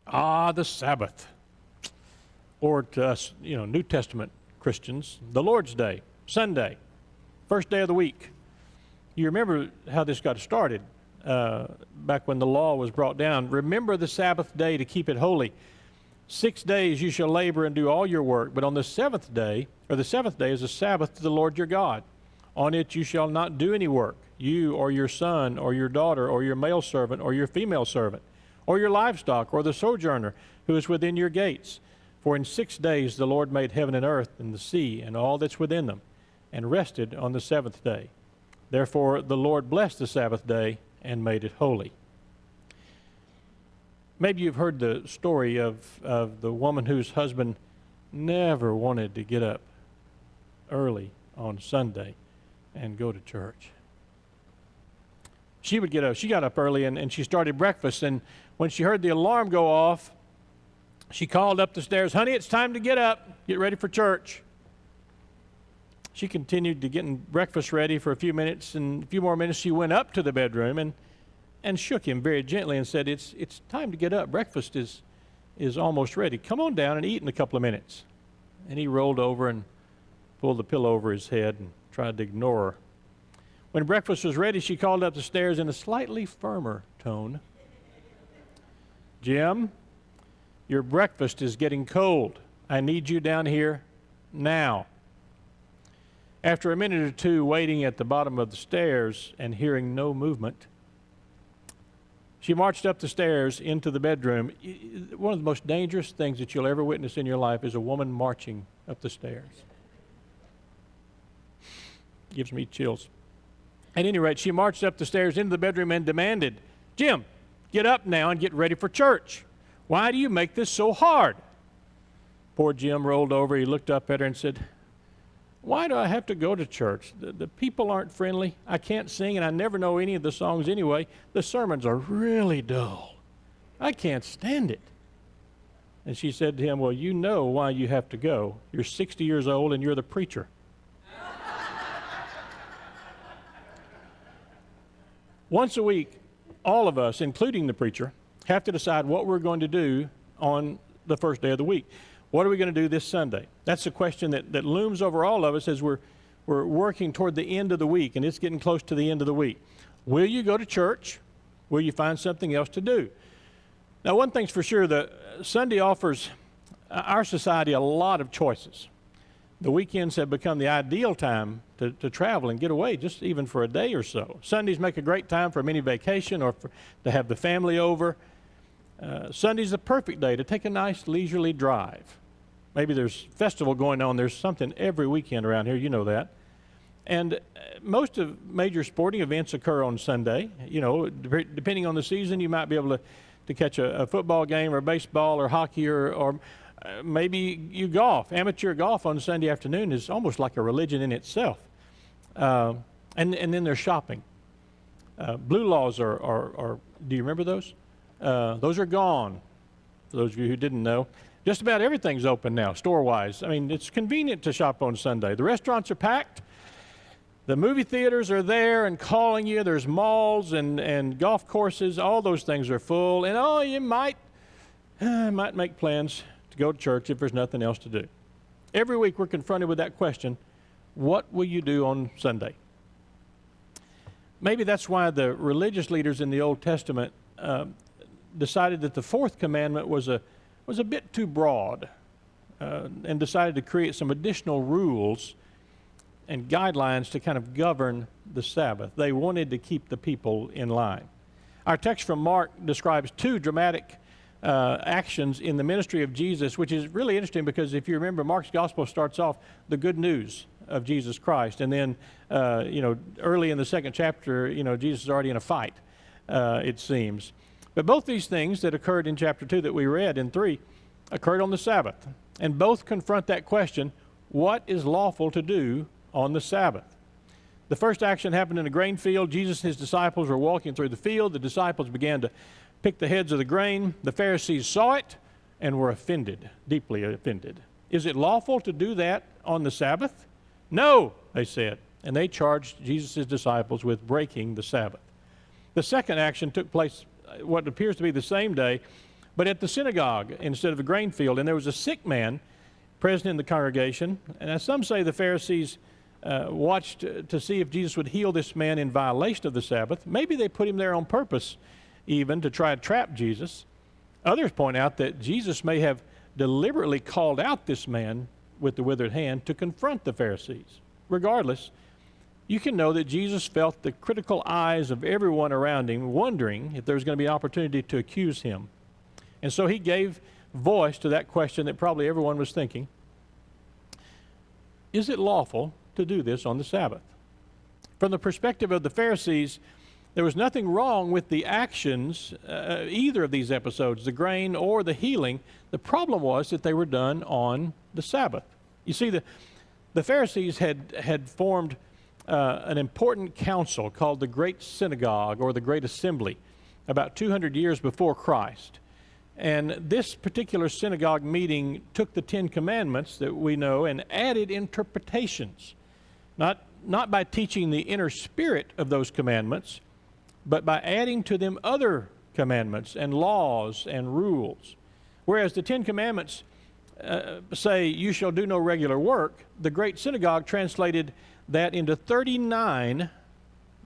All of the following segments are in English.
Ah, the Sabbath. Or to us, New Testament Christians, the Lord's Day, Sunday, first day of the week. You remember how this got started back when the law was brought down. Remember the Sabbath day to keep it holy. 6 days you shall labor and do all your work, but on the seventh day is a Sabbath to the Lord your God. On it you shall not do any work, you or your son or your daughter or your male servant or your female servant, or your livestock or the sojourner who is within your gates. For in 6 days the Lord made heaven and earth and the sea and all that's within them, and rested on the seventh day. Therefore the Lord blessed the Sabbath day and made it holy. Maybe you've heard the story of the woman whose husband never wanted to get up early on Sunday and go to church. She would get up. She got up early and she started breakfast. And when she heard the alarm go off, she called up the stairs, "Honey, it's time to get up. Get ready for church." She continued to getting breakfast ready for a few minutes, and a few more minutes she went up to the bedroom and shook him very gently and said, It's time to get up. Breakfast is almost ready. Come on down and eat in a couple of minutes. And he rolled over and pulled the pillow over his head and tried to ignore her. When breakfast was ready, she called up the stairs in a slightly firmer tone. "Jim, your breakfast is getting cold. I need you down here now." After a minute or two waiting at the bottom of the stairs and hearing no movement, she marched up the stairs into the bedroom. One of the most dangerous things that you'll ever witness in your life is a woman marching up the stairs. Gives me chills. At any rate, she marched up the stairs into the bedroom and demanded, "Jim, get up now and get ready for church. Why do you make this so hard?" Poor Jim rolled over. He looked up at her and said, "Why do I have to go to church? The people aren't friendly. I can't sing, and I never know any of the songs anyway. The sermons are really dull. I can't stand it." And she said to him, "Well, you know why you have to go. You're 60 years old, and you're the preacher." Once a week, all of us, including the preacher, have to decide what we're going to do on the first day of the week. What are we going to do this Sunday? That's a question that looms over all of us as we're working toward the end of the week, and it's getting close to the end of the week. Will you go to church? Will you find something else to do? Now, one thing's for sure, the Sunday offers our society a lot of choices. The weekends have become the ideal time to travel and get away, just even for a day or so. Sundays make a great time for a mini vacation or to have the family over. Sunday's the perfect day to take a nice leisurely drive. Maybe there's a festival going on. There's something every weekend around here. You know that. And most of major sporting events occur on Sunday. Depending on the season, you might be able to catch a football game or baseball or hockey or maybe you golf. Amateur golf on Sunday afternoon is almost like a religion in itself. And then there's shopping. Blue laws are do you remember those? Those are gone, for those of you who didn't know. Just about everything's open now, store-wise. I mean, it's convenient to shop on Sunday. The restaurants are packed. The movie theaters are there and calling you. There's malls and golf courses. All those things are full. And, you might make plans to go to church if there's nothing else to do. Every week we're confronted with that question, what will you do on Sunday? Maybe that's why the religious leaders in the Old Testament decided that the fourth commandment was a bit too broad and decided to create some additional rules and guidelines to kind of govern the Sabbath. They wanted to keep the people in line. Our text from Mark describes two dramatic actions in the ministry of Jesus, which is really interesting because if you remember, Mark's gospel starts off the good news of Jesus Christ. And then, early in the second chapter, Jesus is already in a fight, it seems. But both these things that occurred in chapter 2 that we read in 3 occurred on the Sabbath. And both confront that question, what is lawful to do on the Sabbath? The first action happened in a grain field. Jesus and his disciples were walking through the field. The disciples began to pick the heads of the grain. The Pharisees saw it and were offended, deeply offended. Is it lawful to do that on the Sabbath? No, they said. And they charged Jesus' disciples with breaking the Sabbath. The second action took place what appears to be the same day, but at the synagogue instead of a grain field. And there was a sick man present in the congregation. And as some say, the Pharisees watched to see if Jesus would heal this man in violation of the Sabbath. Maybe they put him there on purpose, even to try to trap Jesus. Others point out that Jesus may have deliberately called out this man with the withered hand to confront the Pharisees. Regardless, you can know that Jesus felt the critical eyes of everyone around him, wondering if there was going to be an opportunity to accuse him. And so he gave voice to that question that probably everyone was thinking. Is it lawful to do this on the Sabbath? From the perspective of the Pharisees, there was nothing wrong with the actions, either of these episodes, the grain or the healing. The problem was that they were done on the Sabbath. You see, the Pharisees had formed an important council called the Great Synagogue or the Great Assembly about 200 years before Christ. And this particular synagogue meeting took the Ten Commandments that we know and added interpretations, not by teaching the inner spirit of those commandments, but by adding to them other commandments and laws and rules. Whereas the Ten Commandments say, you shall do no regular work, the Great Synagogue translated that into 39,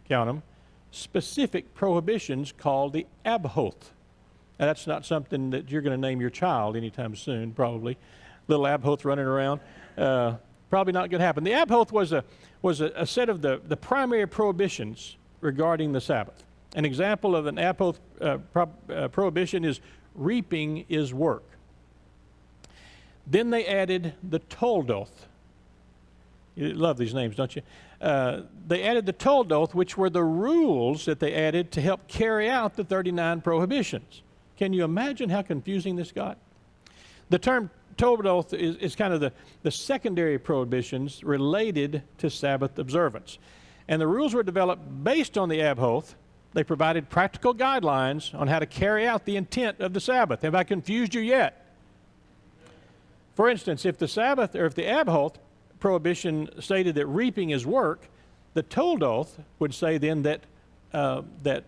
count them, specific prohibitions called the abhoth. Now, that's not something that you're going to name your child anytime soon, probably. Little abhoth running around. Probably not going to happen. The abhoth was a set of the primary prohibitions regarding the Sabbath. An example of an abhoth prohibition is reaping is work. Then they added the toldoth. You love these names, don't you? They added the toldoth, which were the rules that they added to help carry out the 39 prohibitions. Can you imagine how confusing this got? The term toldoth is kind of the secondary prohibitions related to Sabbath observance. And the rules were developed based on the abhoth. They provided practical guidelines on how to carry out the intent of the Sabbath. Have I confused you yet? For instance, if the Sabbath or if the abhoth prohibition stated that reaping is work, the toldoth would say then that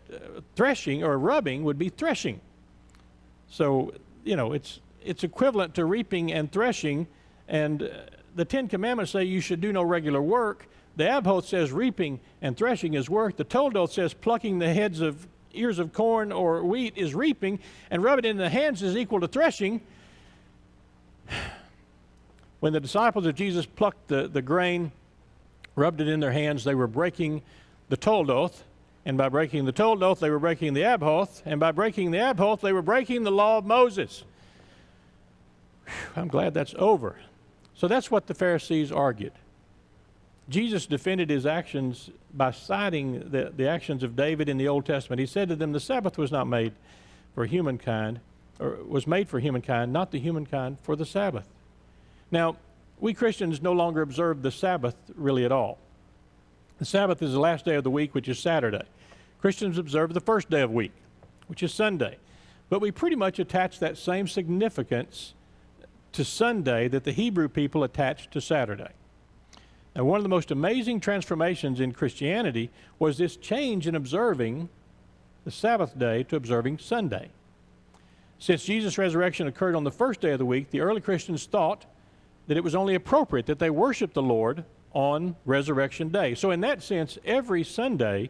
threshing or rubbing would be threshing. So, you know, it's equivalent to reaping and threshing, and the Ten Commandments say you should do no regular work. The abhoth says reaping and threshing is work. The toldoth says plucking the heads of ears of corn or wheat is reaping, and rub it in the hands is equal to threshing. When the disciples of Jesus plucked the grain, rubbed it in their hands, they were breaking the toldoth. And by breaking the toldoth, they were breaking the abhoth. And by breaking the abhoth, they were breaking the law of Moses. Whew, I'm glad that's over. So that's what the Pharisees argued. Jesus defended his actions by citing the actions of David in the Old Testament. He said to them, the Sabbath was not made for humankind, or was made for humankind, not the humankind for the Sabbath. Now, we Christians no longer observe the Sabbath really at all. The Sabbath is the last day of the week, which is Saturday. Christians observe the first day of the week, which is Sunday. But we pretty much attach that same significance to Sunday that the Hebrew people attached to Saturday. Now, one of the most amazing transformations in Christianity was this change in observing the Sabbath day to observing Sunday. Since Jesus' resurrection occurred on the first day of the week, the early Christians thought that it was only appropriate that they worship the Lord on Resurrection Day. So in that sense, every Sunday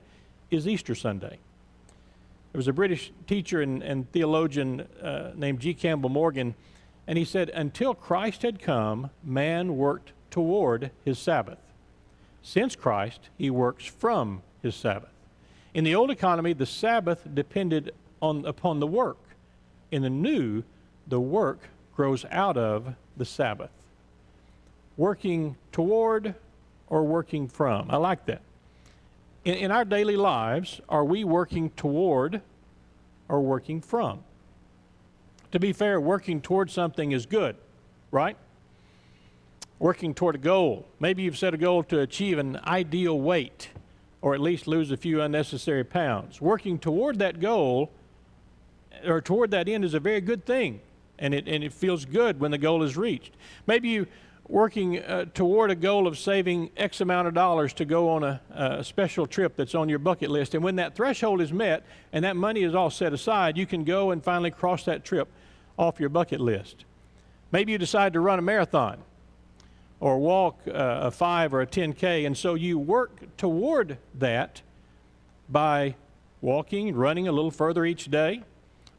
is Easter Sunday. There was a British teacher and theologian named G. Campbell Morgan, and he said, until Christ had come, man worked toward his Sabbath. Since Christ, he works from his Sabbath. In the old economy, the Sabbath depended upon the work. In the new, the work grows out of the Sabbath. Working toward or working from. I like that. In our daily lives, are we working toward or working from? To be fair, working toward something is good, right? Working toward a goal. Maybe you've set a goal to achieve an ideal weight or at least lose a few unnecessary pounds. Working toward that goal or toward that end is a very good thing, and it feels good when the goal is reached. Maybe you working toward a goal of saving X amount of dollars to go on a special trip that's on your bucket list. And when that threshold is met and that money is all set aside, you can go and finally cross that trip off your bucket list. Maybe you decide to run a marathon or walk a 5 or a 10K, and so you work toward that by walking, running a little further each day,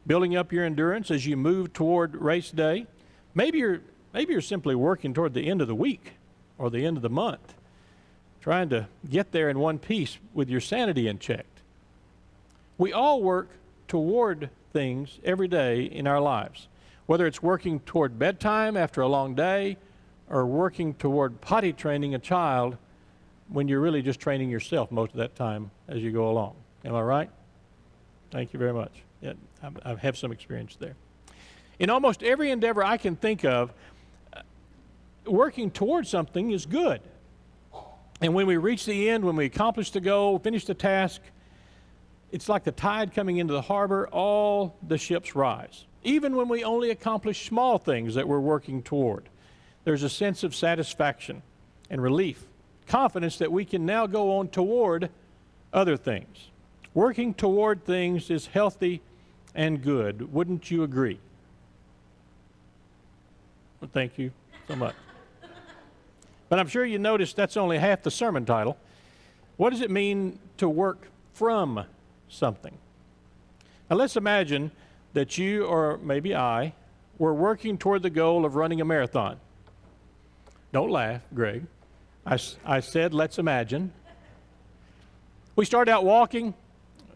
building up your endurance as you move toward race day. Maybe you're simply working toward the end of the week or the end of the month, trying to get there in one piece with your sanity in check. We all work toward things every day in our lives, whether it's working toward bedtime after a long day or working toward potty training a child when you're really just training yourself most of that time as you go along. Am I right? Thank you very much. Yeah, I have some experience there. In almost every endeavor I can think of, working toward something is good. And when we reach the end, when we accomplish the goal, finish the task, it's like the tide coming into the harbor, all the ships rise. Even when we only accomplish small things that we're working toward, there's a sense of satisfaction and relief, confidence that we can now go on toward other things. Working toward things is healthy and good. Wouldn't you agree? Well, thank you so much. But I'm sure you noticed that's only half the sermon title. What does it mean to work from something? Now let's imagine that you, or maybe I, were working toward the goal of running a marathon. Don't laugh, Greg. I said let's imagine. We start out walking,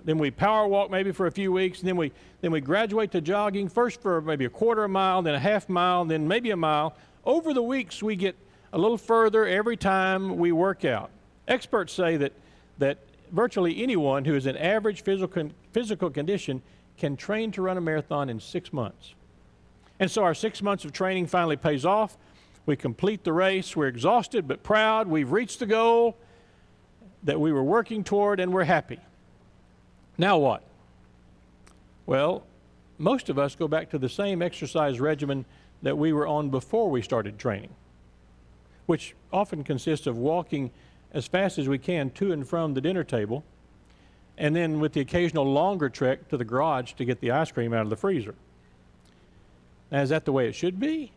then we power walk maybe for a few weeks, and then we graduate to jogging, first for maybe a quarter of a mile, then a half mile, then maybe a mile. Over the weeks, we get a little further every time we work out. Experts say that virtually anyone who is in average physical condition can train to run a marathon in 6 months. And so our 6 months of training finally pays off. We complete the race. We're exhausted but proud. We've reached the goal that we were working toward, and we're happy. Now what? Well, most of us go back to the same exercise regimen that we were on before we started training, which often consists of walking as fast as we can to and from the dinner table, and then with the occasional longer trek to the garage to get the ice cream out of the freezer. Now, is that the way it should be?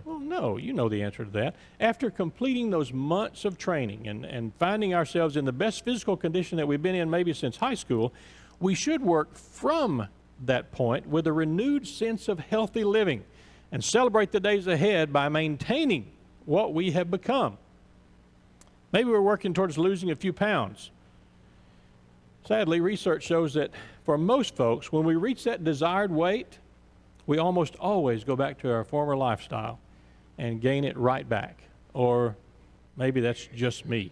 Well, no, you know the answer to that. After completing those months of training and finding ourselves in the best physical condition that we've been in maybe since high school, we should work from that point with a renewed sense of healthy living and celebrate the days ahead by maintaining what we have become. Maybe we're working towards losing a few pounds. Sadly, research shows that for most folks, when we reach that desired weight, we almost always go back to our former lifestyle and gain it right back. Or maybe that's just me.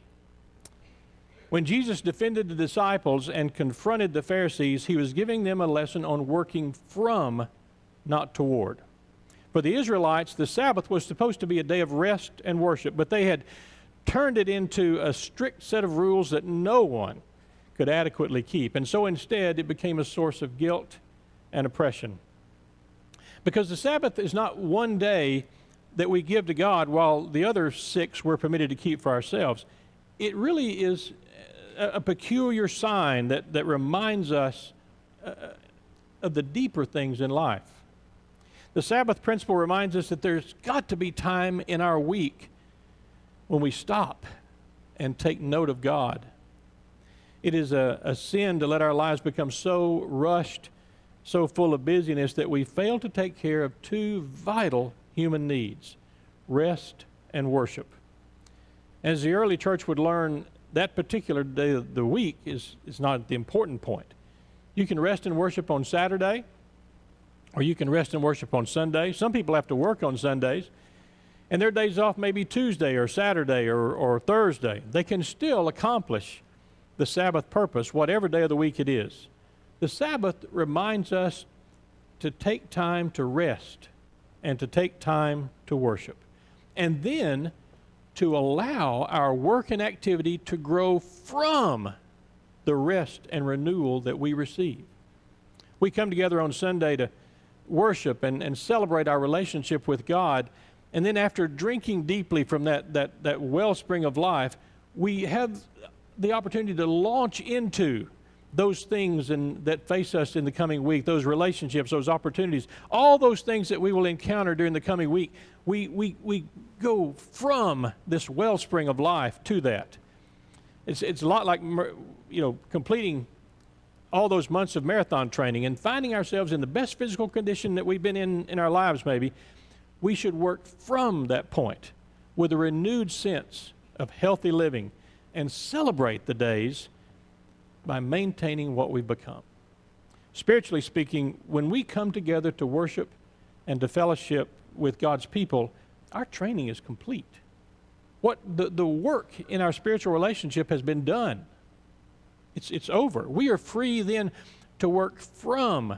When Jesus defended the disciples and confronted the Pharisees, he was giving them a lesson on working from, not toward. For the Israelites, the Sabbath was supposed to be a day of rest and worship, but they had turned it into a strict set of rules that no one could adequately keep. And so instead, it became a source of guilt and oppression. Because the Sabbath is not one day that we give to God while the other 6 we're permitted to keep for ourselves. It really is a peculiar sign that reminds us of the deeper things in life. The Sabbath principle reminds us that there's got to be time in our week when we stop and take note of God. It is a sin to let our lives become so rushed, so full of busyness that we fail to take care of 2 vital human needs: rest and worship. As the early church would learn, that particular day of the week is not the important point. You can rest and worship on Saturday, or you can rest and worship on Sunday. Some people have to work on Sundays, and their days off may be Tuesday or Saturday or Thursday. They can still accomplish the Sabbath purpose, whatever day of the week it is. The Sabbath reminds us to take time to rest and to take time to worship, and then to allow our work and activity to grow from the rest and renewal that we receive. We come together on Sunday to worship and celebrate our relationship with God, and then after drinking deeply from that wellspring of life, we have the opportunity to launch into those things that face us in the coming week, those relationships, those opportunities, all those things that we will encounter during the coming week, we go from this wellspring of life to that. It's a lot like, completing all those months of marathon training and finding ourselves in the best physical condition that we've been in our lives maybe. We should work from that point with a renewed sense of healthy living and celebrate the days by maintaining what we've become. Spiritually speaking, when we come together to worship and to fellowship with God's people, our training is complete. What the work in our spiritual relationship has been done. It's over. We are free then to work from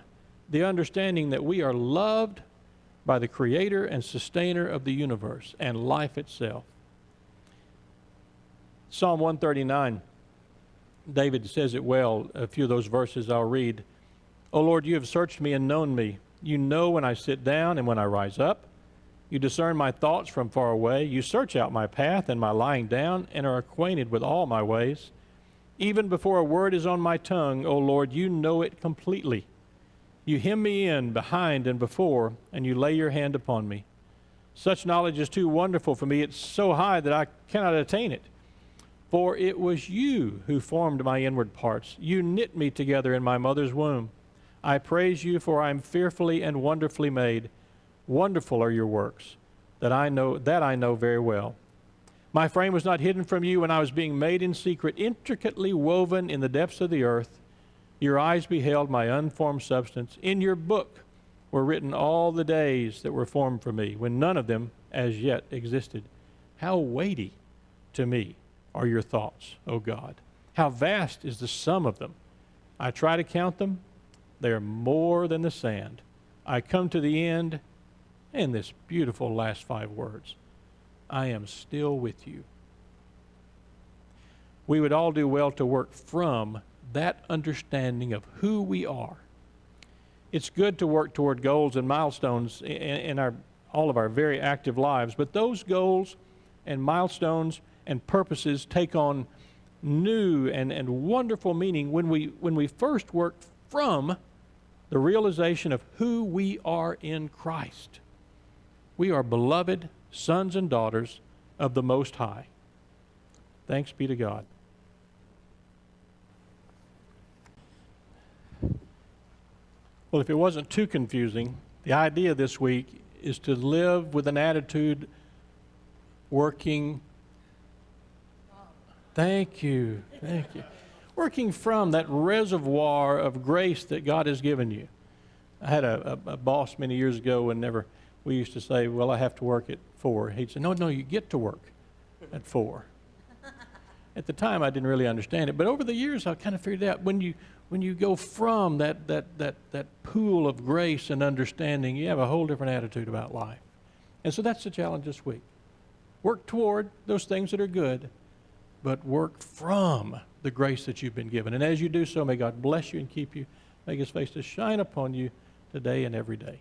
the understanding that we are loved by the Creator and Sustainer of the universe and life itself. Psalm 139, David says it well. A few of those verses I'll read. O Lord, you have searched me and known me. You know when I sit down and when I rise up. You discern my thoughts from far away. You search out my path and my lying down and are acquainted with all my ways. Even before a word is on my tongue, O Lord, you know it completely. You hem me in behind and before, and you lay your hand upon me. Such knowledge is too wonderful for me. It's so high that I cannot attain it. For it was you who formed my inward parts. You knit me together in my mother's womb. I praise you, for I am fearfully and wonderfully made. Wonderful are your works, that I know very well. My frame was not hidden from you when I was being made in secret, intricately woven in the depths of the earth. Your eyes beheld my unformed substance. In your book were written all the days that were formed for me, when none of them as yet existed. How weighty to me are your thoughts, O God. How vast is the sum of them. I try to count them. They are more than the sand. I come to the end, and this beautiful last 5 words. I am still with you. We would all do well to work from that understanding of who we are. It's good to work toward goals and milestones in all of our very active lives, but those goals and milestones and purposes take on new and wonderful meaning when we first work from the realization of who we are in Christ. We are beloved sons and daughters of the Most High. Thanks be to God. Well, if it wasn't too confusing, the idea this week is to live with an attitude working. Thank you. Working from that reservoir of grace that God has given you. I had a boss many years ago, and we used to say, well, I have to work at 4. He'd say, no, you get to work at 4. At the time, I didn't really understand it, but over the years, I kind of figured out when you go from that pool of grace and understanding, you have a whole different attitude about life. And so that's the challenge this week. Work toward those things that are good, but work from the grace that you've been given. And as you do so, may God bless you and keep you. Make his face to shine upon you today and every day.